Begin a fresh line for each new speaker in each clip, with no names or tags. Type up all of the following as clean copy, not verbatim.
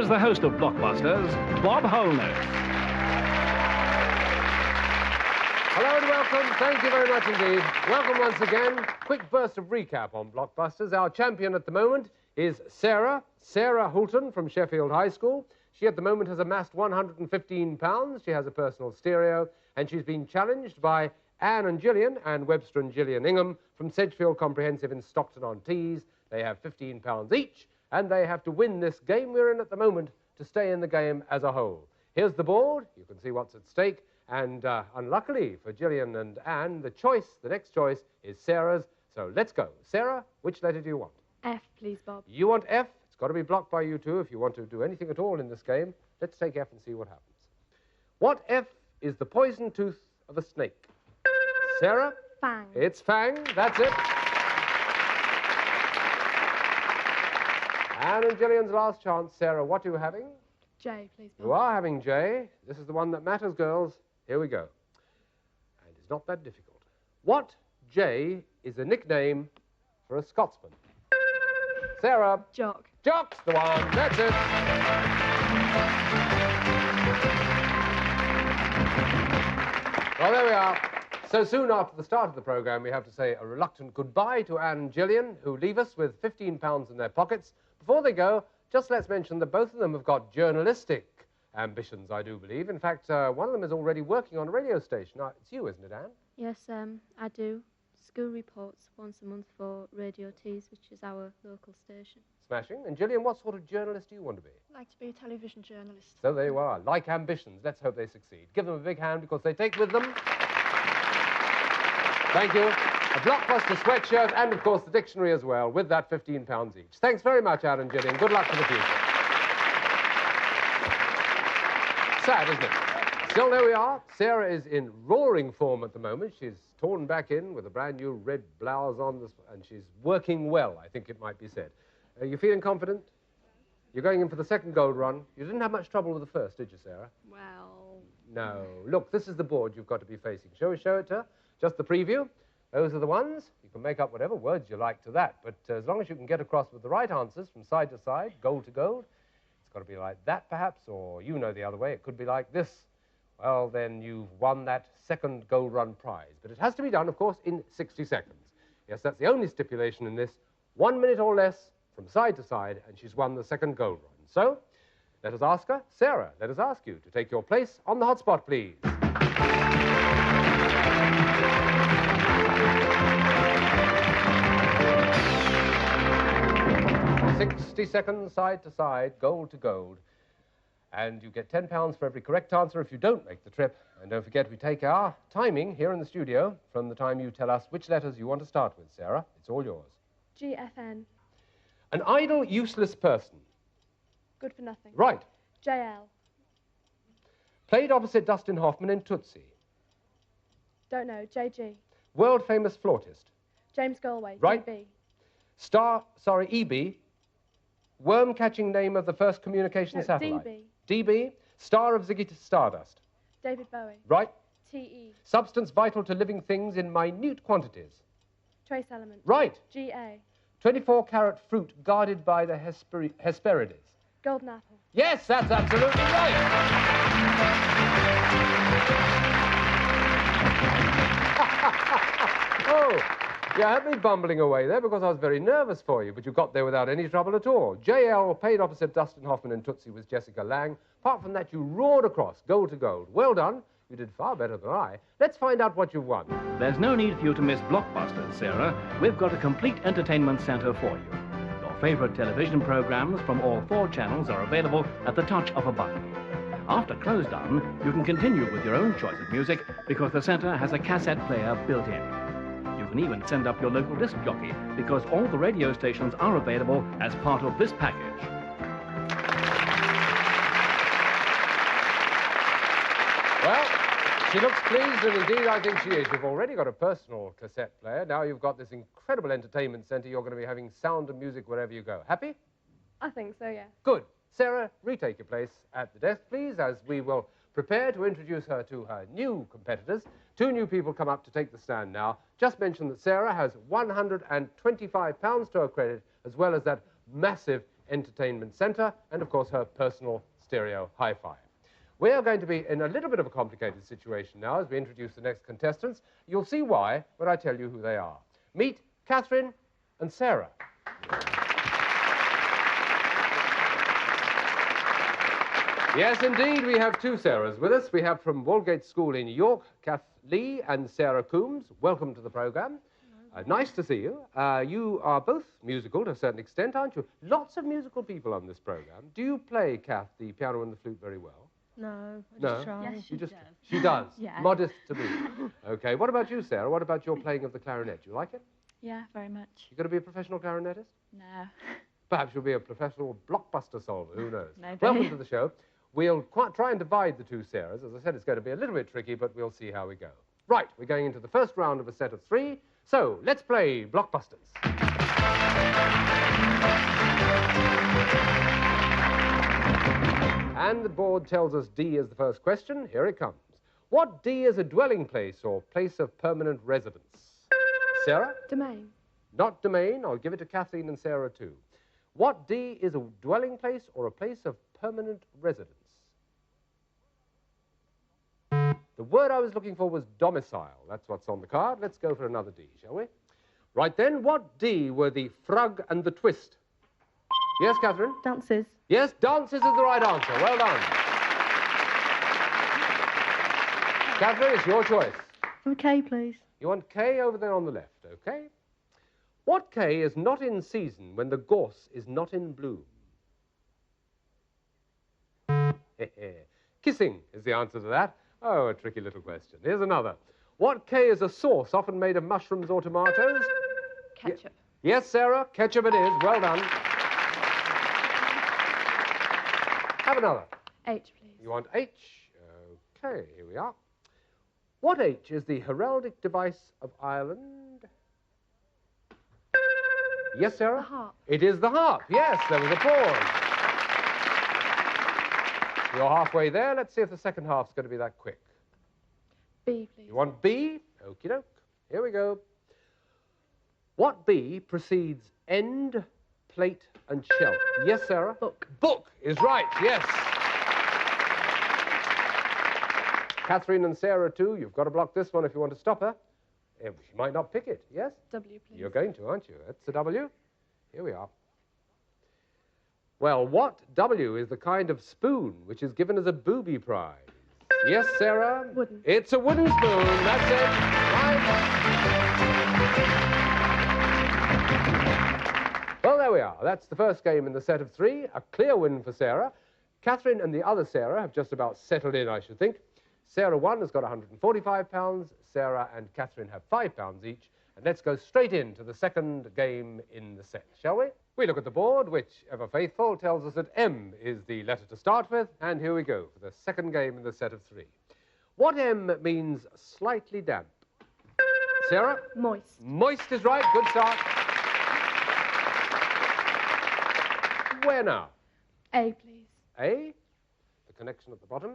here's the host of Blockbusters, Bob Holness.
Hello and welcome. Thank you very much indeed. Welcome once again. Quick burst of recap on Blockbusters. Our champion at the moment is Sarah Hulton from Sheffield High School. She at the moment has amassed £115. She has a personal stereo, and she's been challenged by Anne and Gillian, and Webster and Gillian Ingham from Sedgefield Comprehensive in Stockton-on-Tees. They have £15 each, and they have to win this game we're in at the moment to stay in the game as a whole. Here's the board. You can see what's at stake. And unluckily for Gillian and Anne, the next choice is Sarah's. So let's go. Sarah, which letter do you want?
F, please, Bob.
You want F? It's got to be blocked by you two if you want to do anything at all in this game. Let's take F and see what happens. What F is the poison tooth of a snake? Sarah?
Fang.
It's Fang. That's it. Anne and Gillian's last chance. Sarah, what are you having?
J, please, Bob.
You are having J. This is the one that matters, girls. Here we go. And it's not that difficult. What J is a nickname for a Scotsman? Sarah?
Jock.
Jock's the one. That's it. Well, there we are. So soon after the start of the programme, we have to say a reluctant goodbye to Anne and Gillian, who leave us with £15 in their pockets. Before they go, just let's mention that both of them have got journalistic ambitions, I do believe. In fact, one of them is already working on a radio station. It's you, isn't it, Anne?
Yes, I do. School reports once a month for Radio Tees, which is our local station.
Smashing. And Gillian, what sort of journalist do you want to be?
I'd like to be a television journalist.
So there you are. Like ambitions. Let's hope they succeed. Give them a big hand because they take with them... Thank you. A Blockbuster sweatshirt and, of course, the dictionary as well, with that £15 each. Thanks very much, Anne and Gillian. Good luck for the future. Sad, isn't it? Still, there we are. Sarah is in roaring form at the moment. She's torn back in with a brand new red blouse on, and she's working well, I think it might be said. Are you feeling confident? You're going in for the second gold run. You didn't have much trouble with the first, did you, Sarah?
Well...
No. Look, this is the board you've got to be facing. Shall we show it to her? Just the preview. Those are the ones. You can make up whatever words you like to that, but as long as you can get across with the right answers from side to side, gold to gold, it's got to be like that, perhaps, or you know the other way. It could be like this. Well, then you've won that second gold run prize. But it has to be done, of course, in 60 seconds. Yes, that's the only stipulation in this. 1 minute or less from side to side, and she's won the second gold run. So, let us ask her. Sarah, let us ask you to take your place on the hotspot, please. 60 seconds side to side, gold to gold. And you get £10 for every correct answer if you don't make the trip. And don't forget, we take our timing here in the studio from the time you tell us which letters you want to start with, Sarah. It's all yours.
GFN.
An idle, useless person.
Good for nothing.
Right.
JL.
Played opposite Dustin Hoffman in Tootsie.
Don't know. JG.
World-famous flautist.
James Galway.
Right.
DB.
EB. Worm-catching name of the first communication satellite.
DB.
DB. Star of Ziggy Stardust.
David Bowie.
Right.
TE.
Substance vital to living things in minute quantities.
Trace element.
Right.
GA.
24-carat fruit guarded by the Hesperides.
Golden apple.
Yes, that's absolutely right. Oh, you had me bumbling away there because I was very nervous for you, but you got there without any trouble at all. JL played opposite Dustin Hoffman in Tootsie with Jessica Lange. Apart from that, you roared across, gold to gold. Well done. You did far better than I. Let's find out what you've won.
There's no need for you to miss Blockbusters, Sarah. We've got a complete entertainment centre for you. Your favourite television programmes from all 4 channels are available at the touch of a button. After close down, you can continue with your own choice of music because the centre has a cassette player built in. You can even send up your local disc jockey because all the radio stations are available as part of this package.
Well, she looks pleased, and indeed I think she is. You've already got a personal cassette player. Now you've got this incredible entertainment centre. You're going to be having sound and music wherever you go. Happy?
I think so, yeah.
Good. Sarah, retake your place at the desk, please, as we will prepare to introduce her to her new competitors. 2 new people come up to take the stand now. Just mention that Sarah has £125 to her credit, as well as that massive entertainment centre, and, of course, her personal stereo hi-fi. We are going to be in a little bit of a complicated situation now as we introduce the next contestants. You'll see why when I tell you who they are. Meet Catherine and Sarah. Yes, indeed, we have two Sarahs with us. We have from Walgate School in New York, Kath Lee and Sarah Coombs. Welcome to the programme. Nice to see you. You are both musical to a certain extent, aren't you? Lots of musical people on this programme. Do you play, Kath, the piano and the flute very well?
No, I
No?
just try.
Yes, she does.
She does?
Yeah.
Modest to be. OK, what about you, Sarah? What about your playing of the clarinet? Do you like it?
Yeah, very much.
You going to be a professional clarinetist?
No.
Perhaps you'll be a professional blockbuster solver, who knows?
Maybe.
Welcome to the show. We'll try and divide the two Sarahs. As I said, it's going to be a little bit tricky, but we'll see how we go. Right, we're going into the first round of a set of 3. So, let's play Blockbusters. And the board tells us D is the first question. Here it comes. What D is a dwelling place or place of permanent residence? Sarah?
Domain.
Not domain. I'll give it to Kathleen and Sarah too. What D is a dwelling place or a place of permanent residence? The word I was looking for was domicile. That's what's on the card. Let's go for another D, shall we? Right then, what D were the frug and the twist? Yes, Catherine?
Dances.
Yes, dances is the right answer. Well done. Catherine, it's your choice.
Okay, please.
You want K over there on the left, OK? What K is not in season when the gorse is not in bloom? Kissing is the answer to that. Oh, a tricky little question. Here's another. What K is a sauce often made of mushrooms or tomatoes?
Ketchup.
Yes, Sarah, ketchup it is. Well done. Have another.
H, please.
You want H? OK, here we are. What H is the heraldic device of Ireland? Yes, Sarah?
The harp.
It is the harp. Yes, there was a pause. You're halfway there. Let's see if the second half's going to be that quick.
B, please.
You want B? Okie doke. Here we go. What B precedes end, plate, and shelf? Yes, Sarah?
Book.
Book is right, yes. Catherine and Sarah, too. You've got to block this one if you want to stop her. She might not pick it, yes?
W, please.
You're going to, aren't you? That's a W. Here we are. Well, what W is the kind of spoon which is given as a booby prize? Yes, Sarah?
Wooden.
It's a wooden spoon. That's it. Right. Well, there we are. That's the first game in the set of 3. A clear win for Sarah. Catherine and the other Sarah have just about settled in, I should think. Sarah 1 has got £145. Sarah and Catherine have £5 each. And let's go straight into the second game in the set, shall we? We look at the board, which, ever faithful, tells us that M is the letter to start with. And here we go for the second game in the set of 3. What M means slightly damp? Sarah?
Moist.
Moist is right. Good start. Where now?
A, please.
A, the connection at the bottom.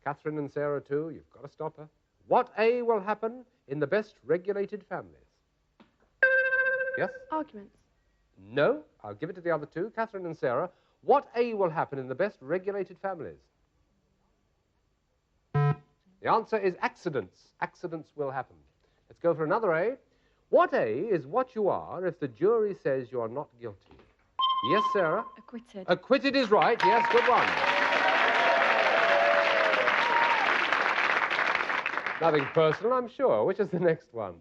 Catherine and Sarah, too, you've got to stop her. What A will happen in the best regulated families? Yes?
Arguments.
No, I'll give it to the other two, Catherine and Sarah. What A will happen in the best regulated families? The answer is accidents. Accidents will happen. Let's go for another A. What A is what you are if the jury says you are not guilty? Yes, Sarah?
Acquitted.
Acquitted is right. Yes, good one. Nothing personal, I'm sure. Which is the next one?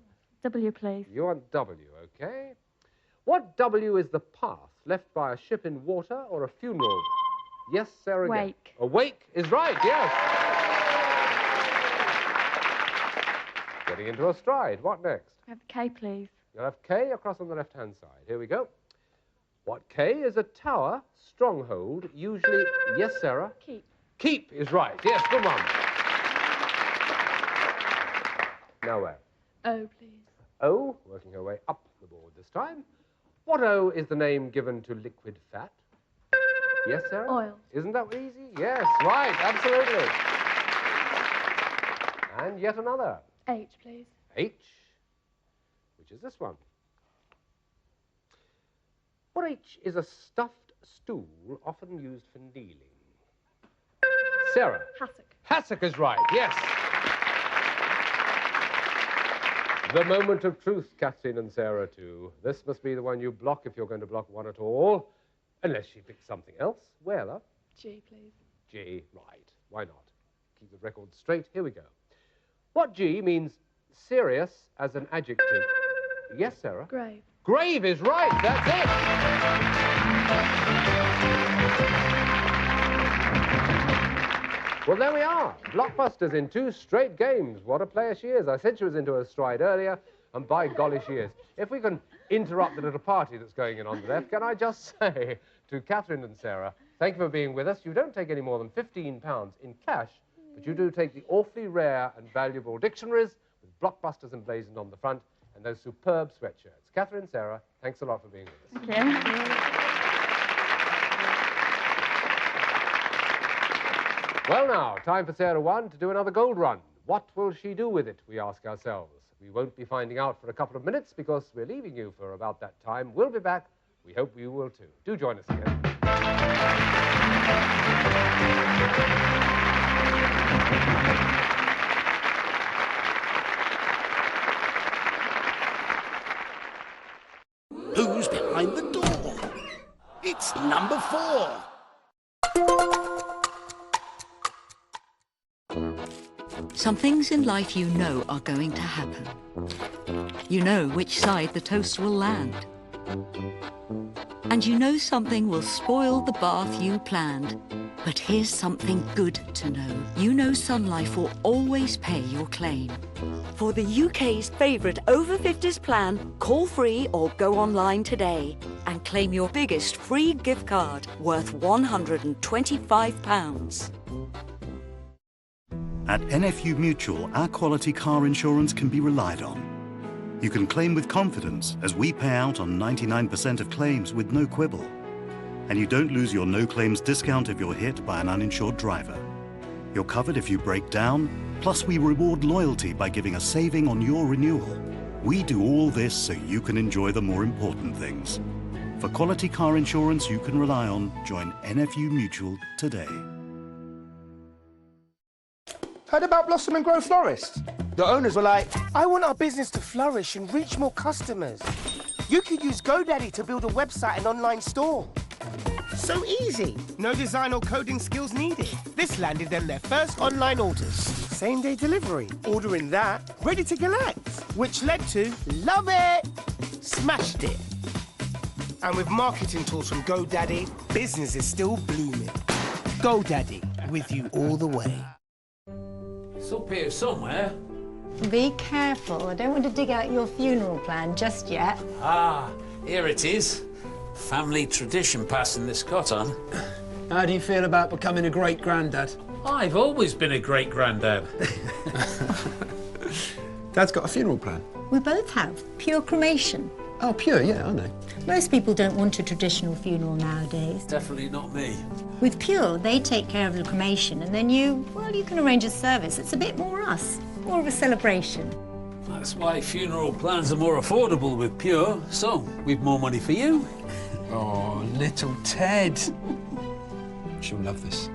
W, please.
You want W, OK? What W is the path left by a ship in water or a funeral? Yes, Sarah? again.
Wake.
A wake is right, yes. Getting into a stride. What next?
Have K, please.
You'll have K across on the left-hand side. Here we go. What K is a tower, stronghold, usually... Yes, Sarah?
Keep.
Keep is right. Yes, good one. Now where?
O, please.
O, working her way up the board this time. What O is the name given to liquid fat? Yes, Sarah?
Oil.
Isn't that easy? Yes, right, absolutely. And yet another.
H, please.
H, which is this one. What H is a stuffed stool often used for kneeling? Sarah.
Hassock.
Hassock is right, yes. The moment of truth, Kathleen and Sarah, too. This must be the one you block if you're going to block one at all. Unless she picks something else. Well,
G, please.
G, right. Why not? Keep the record straight. Here we go. What G means serious as an adjective? Yes, Sarah?
Grave.
Grave is right. That's it. Well, there we are. Blockbusters in 2 straight games. What a player she is. I said she was into her stride earlier, and by golly, she is. If we can interrupt the little party that's going on the left, can I just say to Catherine and Sarah, thank you for being with us. You don't take any more than £15 in cash, but you do take the awfully rare and valuable dictionaries with Blockbusters emblazoned on the front and those superb sweatshirts. Catherine, Sarah, thanks a lot for being with us.
Thank you.
Well, now, time for Sarah 1 to do another gold run. What will she do with it, we ask ourselves. We won't be finding out for a couple of minutes because we're leaving you for about that time. We'll be back. We hope you will too. Do join us again.
Who's behind the door? It's number 4.
Some things in life you know are going to happen. You know which side the toast will land. And you know something will spoil the bath you planned. But here's something good to know. You know Sun Life will always pay your claim. For the UK's favourite over 50s plan, call free or go online today and claim your biggest free gift card worth £125.
At NFU Mutual, our quality car insurance can be relied on. You can claim with confidence, as we pay out on 99% of claims with no quibble. And you don't lose your no-claims discount if you're hit by an uninsured driver. You're covered if you break down, plus we reward loyalty by giving a saving on your renewal. We do all this so you can enjoy the more important things. For quality car insurance you can rely on, join NFU Mutual today.
Heard about Blossom and Grow Florist? The owners were like, I want our business to flourish and reach more customers. You could use GoDaddy to build a website and online store. So easy. No design or coding skills needed. This landed them their first online orders. Same-day delivery. Ordering that, ready to collect. Which led to, love it, smashed it. And with marketing tools from GoDaddy, business is still blooming. GoDaddy, with you all the way.
It's up here somewhere.
Be careful. I don't want to dig out your funeral plan just yet.
Ah, here it is. Family tradition passing this cot on.
How do you feel about becoming a great-granddad?
I've always been a great-granddad.
Dad's got a funeral plan.
We both have. Pure cremation.
Oh, pure, yeah, I know.
Most people don't want a traditional funeral nowadays.
Definitely not me.
With Pure, they take care of the cremation and then you can arrange a service. It's a bit more us, more of a celebration.
That's why funeral plans are more affordable with Pure, so we've more money for you.
Oh, little Ted. She'll love this.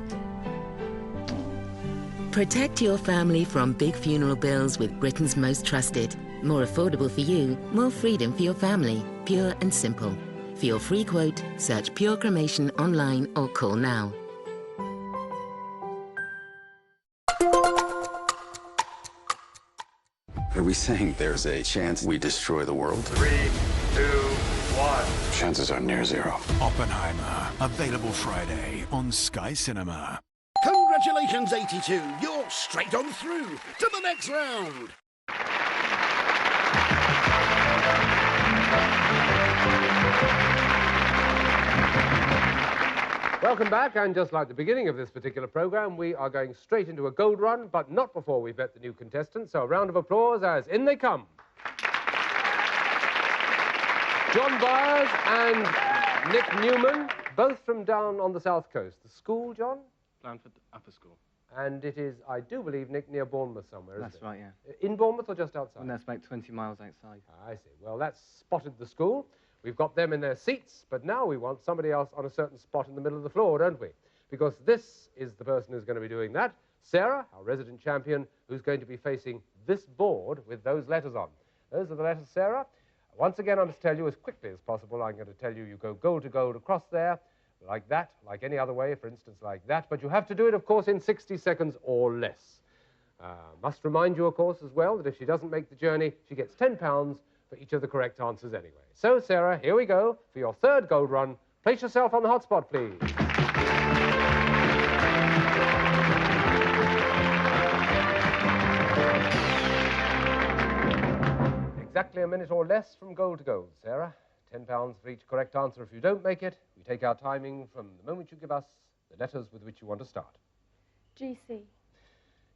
Protect your family from big funeral bills with Britain's most trusted. More affordable for you, more freedom for your family. Pure and simple. For your free quote, search Pure Cremation online or call now.
Are we saying there's a chance we destroy the world?
3, 2, 1.
Chances are near zero.
Oppenheimer, available Friday on Sky Cinema.
Congratulations, 82. You're straight on through to the next round.
Welcome back, and just like the beginning of this particular programme, we are going straight into a gold run, but not before we've met the new contestants, so a round of applause as in they come. John Byers and Nick Newman, both from down on the south coast. The school, John?
Blandford Upper School.
And it is, I do believe, Nick, near Bournemouth somewhere, isn't it?
That's right, yeah.
In Bournemouth or just outside?
And that's about 20 miles outside.
I see. Well, that's spotted the school. We've got them in their seats, but now we want somebody else on a certain spot in the middle of the floor, don't we? Because this is the person who's going to be doing that. Sarah, our resident champion, who's going to be facing this board with those letters on. Those are the letters, Sarah. Once again, I must tell you as quickly as possible, I'm going to tell you, you go gold to gold across there, like that, like any other way, for instance, like that. But you have to do it, of course, in 60 seconds or less. Must remind you, of course, as well, that if she doesn't make the journey, she gets £10 for each of the correct answers anyway. So, Sarah, here we go for your third gold run. Place yourself on the hot spot, please. Exactly a minute or less from gold to gold, Sarah. £10 for each correct answer. If you don't make it, we take our timing from the moment you give us the letters with which you want to start.
GC.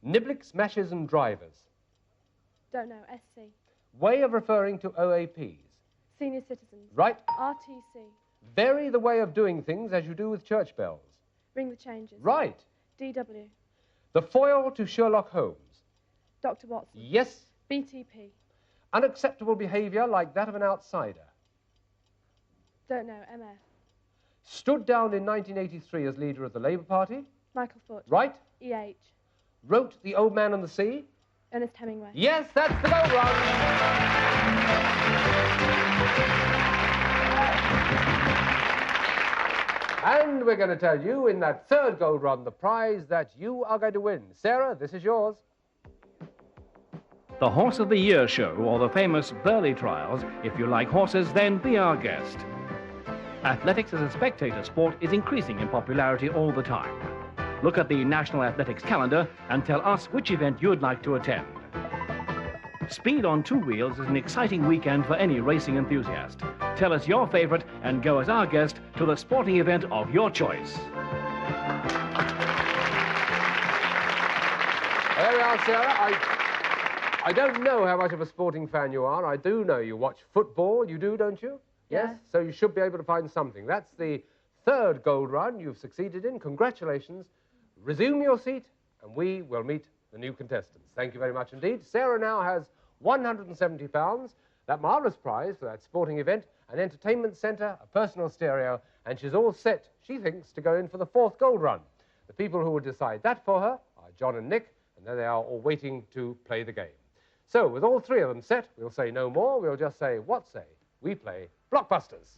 Niblick's, mashes and drivers.
Don't know. SC.
Way of referring to OAPs.
Senior citizens.
Right.
RTC.
Vary the way of doing things as you do with church bells.
Ring the changes.
Right.
DW.
The foil to Sherlock Holmes.
Dr. Watson.
Yes.
BTP.
Unacceptable behaviour like that of an outsider.
Don't know. MF.
Stood down in 1983 as leader of the Labour Party.
Michael Foot.
Right.
EH.
Wrote The Old Man and the Sea.
Ernest Hemingway.
Yes, that's the gold run. And we're going to tell you in that third gold run the prize that you are going to win. Sarah, this is yours.
The Horse of the Year show, or the famous Burley Trials. If you like horses, then be our guest. Athletics as a spectator sport is increasing in popularity all the time. Look at the National Athletics calendar and tell us which event you'd like to attend. Speed on two wheels is an exciting weekend for any racing enthusiast. Tell us your favourite and go as our guest to the sporting event of your choice.
There we are, Sarah. I don't know how much of a sporting fan you are. I do know you watch football. You do, don't you?
Yeah.
Yes? So you should be able to find something. That's the third gold run you've succeeded in. Congratulations. Resume your seat, and we will meet the new contestants. Thank you very much indeed. Sarah now has £170, that marvellous prize for that sporting event, an entertainment centre, a personal stereo, and she's all set, she thinks, to go in for the fourth gold run. The people who will decide that for her are John and Nick, and there they are all waiting to play the game. So, with all three of them set, we'll say no more. We'll just say, what say? We play Blockbusters.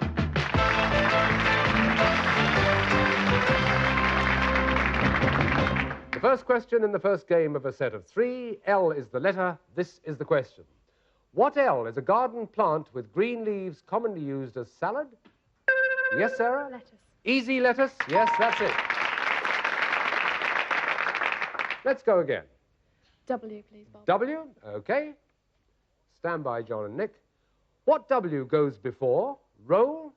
The first question in the first game of a set of three. L is the letter. This is the question. What L is a garden plant with green leaves commonly used as salad? Yes, Sarah?
Lettuce.
Easy lettuce. Yes, that's it. Let's go again.
W, please, Bob.
W, okay. Stand by, John and Nick. What W goes before roll,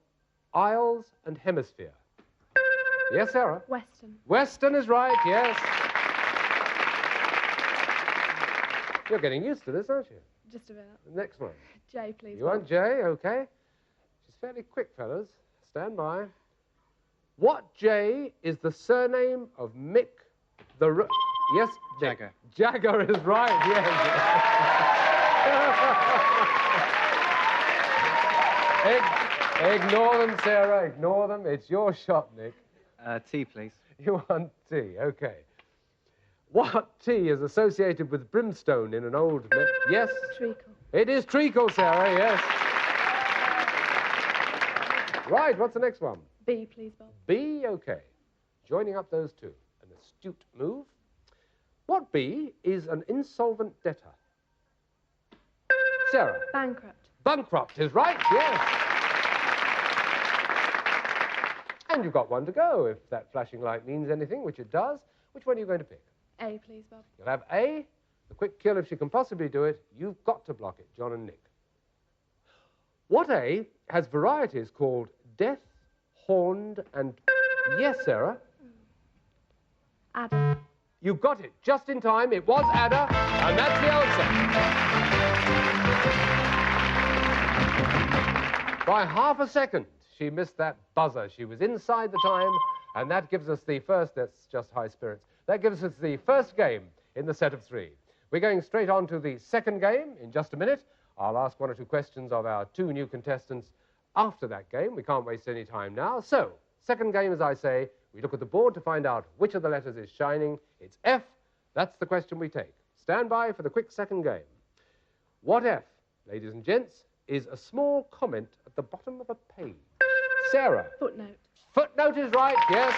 aisles, and hemisphere? Yes, Sarah?
Western.
Western is right, yes. You're getting used to this, aren't you?
Just a bit.
Next one.
J, please,
You
Bob.
want J, okay. She's fairly quick, fellas. Stand by. What J is the surname of Mick the... Yes,
Jagger.
Jagger is right, yes. Ignore them, Sarah, ignore them. It's your shot, Nick.
T, please.
You want T, okay. What T is associated with brimstone in an old... Yes?
Treacle.
It is treacle, Sarah, yes. Right, what's the next one?
B, please, Bob.
B, okay. Joining up those two. An astute move. What B is an insolvent debtor? Sarah?
Bankrupt.
Bankrupt is right, yes. And you've got one to go, if that flashing light means anything, which it does. Which one are you going to pick?
A, please, Bob.
You'll have A, the quick kill if she can possibly do it. You've got to block it, John and Nick. What A has varieties called death, horned, and... Yes, Sarah?
Adder.
You got it just in time. It was adder, and that's the answer. By half a second, she missed that buzzer. She was inside the time, and that gives us the first... That's just high spirits. That gives us the first game in the set of three. We're going straight on to the second game in just a minute. I'll ask one or two questions of our two new contestants after that game. We can't waste any time now. So, second game, as I say, we look at the board to find out which of the letters is shining. It's F. That's the question we take. Stand by for the quick second game. What F, ladies and gents, is a small comment at the bottom of a page? Sarah.
Footnote.
Footnote is right, yes.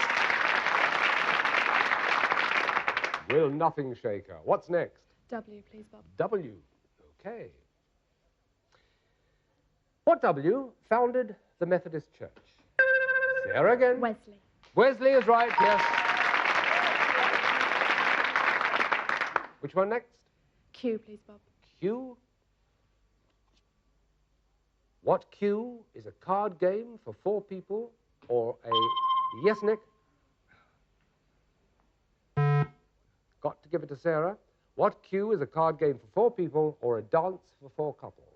Will nothing shake her. What's next?
W, please, Bob.
W. Okay. What W founded the Methodist Church? Sarah again.
Wesley.
Wesley is right, yes. Which one next?
Q, please, Bob.
Q. What Q is a card game for 4 people or a... Yes, Nick? Got to give it to Sarah. What Q is a card game for 4 people or a dance for 4 couples?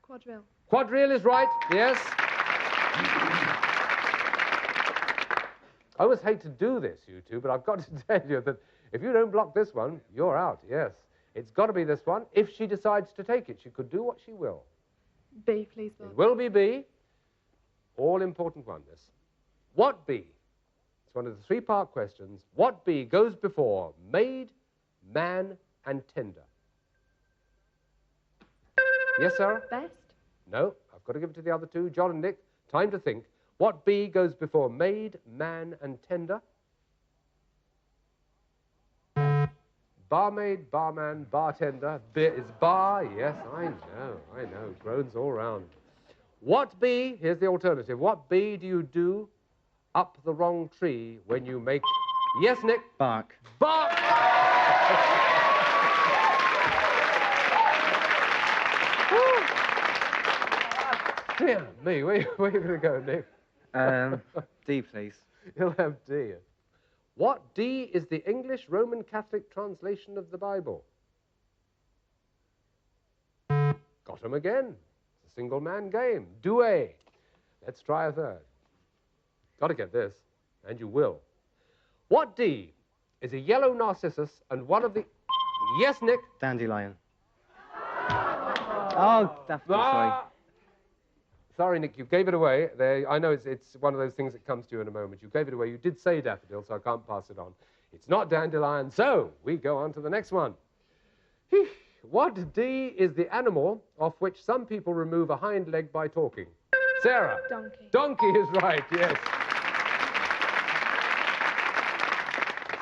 Quadrille.
Quadrille is right, yes. I always hate to do this, you two, but I've got to tell you that if you don't block this one, you're out, yes. It's got to be this one. If she decides to take it, she could do what she will.
B, please, Bob.
It will be B. All-important one, this. What B? It's one of the 3-part questions. What B goes before maid, man, and tender? Yes, Sarah?
Best.
No, I've got to give it to the other 2. John and Nick, time to think. What B goes before maid, man, and tender? Barmaid, barman, bartender. B is bar. Yes, I know. Groans all round. What B, here's the alternative. What B do you do up the wrong tree when you make... Yes, Nick?
Bark.
Bark! Dear me, where are you going to go, Nick?
D, please.
You'll have D. What D is the English Roman Catholic translation of the Bible? Got him again. It's a single-man game. Do A. Let's try a third. Got to get this, and you will. What D is a yellow narcissus and one of the... Yes, Nick?
Dandelion. Oh, daffodil, sorry.
Sorry, Nick, you gave it away. I know it's one of those things that comes to you in a moment. You gave it away. You did say daffodil, so I can't pass it on. It's not dandelion, so we go on to the next one. What D is the animal off which some people remove a hind leg by talking? Sarah?
Donkey.
Donkey is right, yes.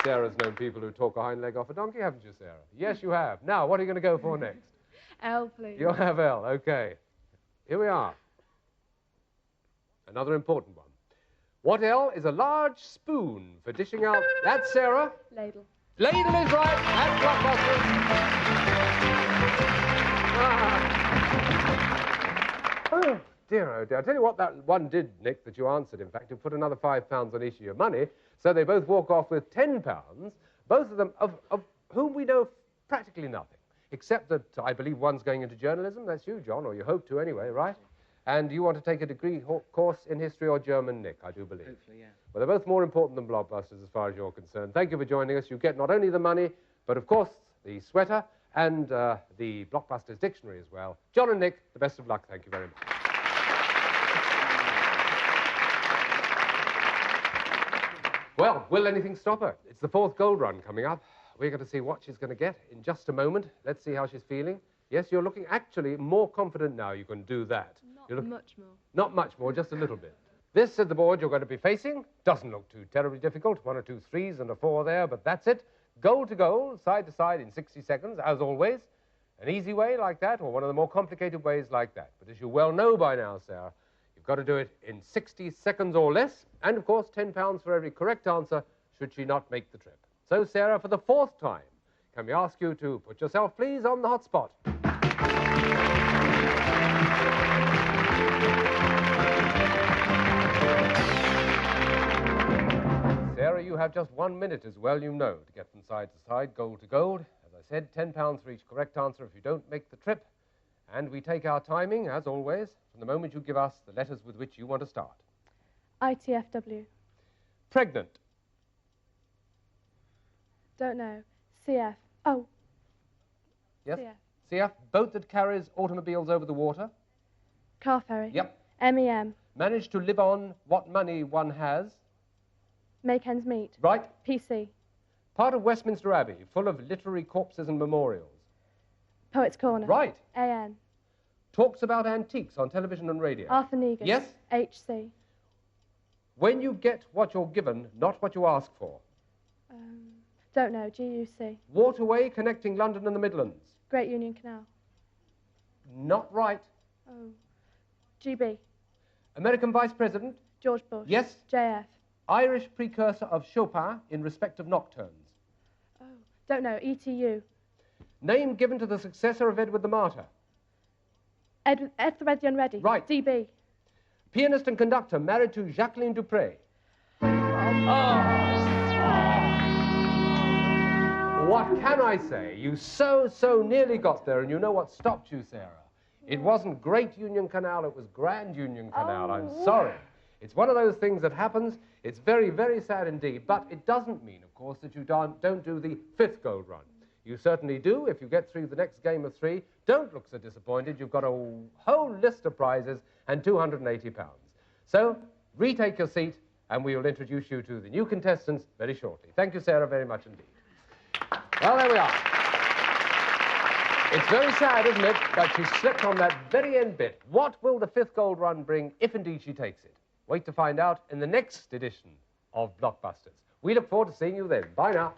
Sarah's known people who talk a hind leg off a donkey, haven't you, Sarah? Yes, you have. Now, what are you going to go for next?
L, please.
You'll have L, okay. Here we are. Another important one. What L is a large spoon for dishing out... That's Sarah.
Ladle.
Ladle is right. That's Blockbusters. Oh, dear, oh, dear. I'll tell you what that one did, Nick, that you answered, in fact. You put another £5 on each of your money, so they both walk off with £10, both of them of whom we know practically nothing, except that I believe one's going into journalism. That's you, John, or you hope to anyway, right? And you want to take a degree course in history or German, Nick, I do believe.
Hopefully, yeah.
Well, they're both more important than Blockbusters as far as you're concerned. Thank you for joining us. You get not only the money, but, of course, the sweater and the Blockbusters dictionary as well. John and Nick, the best of luck. Thank you very much. Well, will anything stop her? It's the 4th gold run coming up. We're going to see what she's going to get in just a moment. Let's see how she's feeling. Yes, you're looking actually more confident now. You can do that.
Not much more.
Not much more, just a little bit. This is the board you're going to be facing. Doesn't look too terribly difficult. 1 or 2 3s and a 4 there, but that's it. Goal to goal, side to side in 60 seconds, as always. An easy way like that, or one of the more complicated ways like that. But as you well know by now, Sarah, you've got to do it in 60 seconds or less. And, of course, £10 for every correct answer, should she not make the trip. So, Sarah, for the 4th time, can we ask you to put yourself, please, on the hot spot? Sarah, you have just 1 minute, as well you know, to get from side to side, goal to gold. As I said, £10 for each correct answer if you don't make the trip. And we take our timing, as always, from the moment you give us the letters with which you want to start.
ITFW.
Pregnant.
Don't know. CF. Oh.
Yes?
CF.
CF, boat that carries automobiles over the water.
Car ferry.
Yep.
MEM.
Manage to live on what money one has.
Make ends meet.
Right.
PC.
Part of Westminster Abbey, full of literary corpses and memorials.
Poets' Corner.
Right.
AN.
Talks about antiques on television and radio.
Arthur Negan.
Yes.
HC.
When you get what you're given, not what you ask for.
Don't know. GUC.
Waterway connecting London and the Midlands.
Great Union Canal.
Not right.
Oh. GB.
American Vice President.
George Bush.
Yes.
JF.
Irish precursor of Chopin in respect of nocturnes.
Oh. Don't know. ETU.
Name given to the successor of Edward the Martyr.
Ethelred the Unready.
Right.
DB.
Pianist and conductor married to Jacqueline Dupre. What can I say? You so nearly got there, and you know what stopped you, Sarah? It wasn't Great Union Canal, it was Grand Union Canal. I'm sorry. It's one of those things that happens. It's very, very sad indeed, but it doesn't mean, of course, that you don't do the 5th gold run. You certainly do if you get through the next game of 3. Don't look so disappointed. You've got a whole list of prizes and £280. So, retake your seat, and we will introduce you to the new contestants very shortly. Thank you, Sarah, very much indeed. Well, there we are. It's very sad, isn't it, that she slipped on that very end bit. What will the 5th gold run bring if indeed she takes it? Wait to find out in the next edition of Blockbusters. We look forward to seeing you then. Bye now.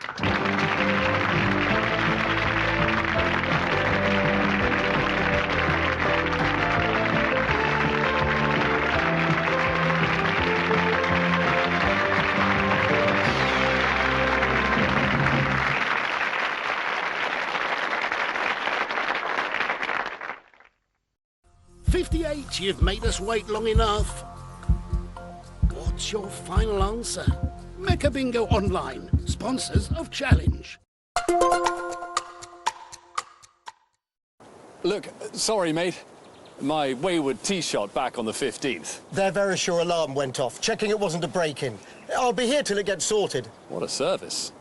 You've made us wait long enough. What's your final answer? Mecha Bingo Online, sponsors of Challenge.
Look, sorry, mate. My wayward tee shot back on the 15th.
Their Verisure alarm went off, checking it wasn't a break-in. I'll be here till it gets sorted.
What a service.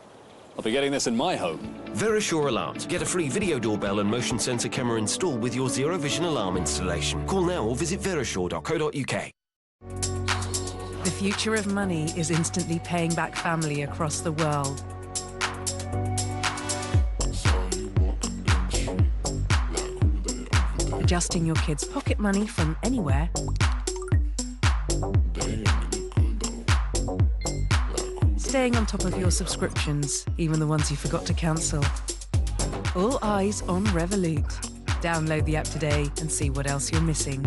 I'll be getting this in my home.
Verisure Alarms. Get a free video doorbell and motion sensor camera installed with your Zero Vision alarm installation. Call now or visit verisure.co.uk.
The future of money is instantly paying back family across the world. Adjusting your kids' pocket money from anywhere. Staying on top of your subscriptions, even the ones you forgot to cancel. All eyes on Revolut. Download the app today and see what else you're missing.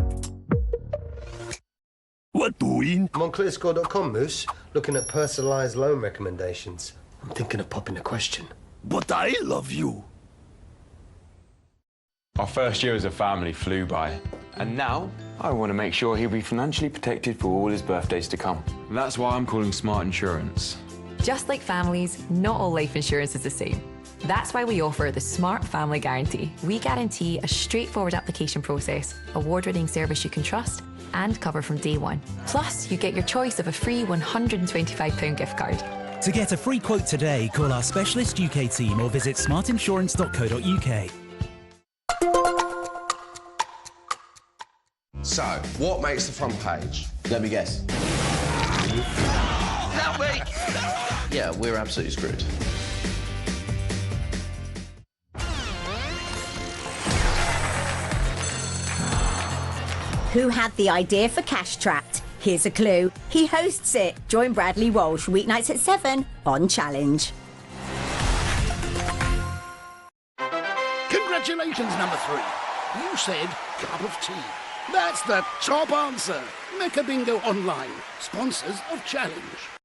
What doing? I'm on clearscore.com, Moose, looking at personalised loan recommendations. I'm thinking of popping a question.
But I love you.
Our first year as a family flew by. And now, I want to make sure he'll be financially protected for all his birthdays to come.
That's why I'm calling Smart Insurance.
Just like families, not all life insurance is the same. That's why we offer the Smart Family Guarantee. We guarantee a straightforward application process, award-winning service you can trust, and cover from day one. Plus, you get your choice of a free £125 gift card.
To get a free quote today, call our specialist UK team or visit smartinsurance.co.uk.
So, what makes the front page?
Let me guess.
Help me!
Yeah, we're absolutely screwed.
Who had the idea for Cash Trapped? Here's a clue. He hosts it. Join Bradley Walsh weeknights at 7 on Challenge.
Congratulations, number 3. You said cup of tea. That's the top answer. Mecha Bingo Online, sponsors of Challenge.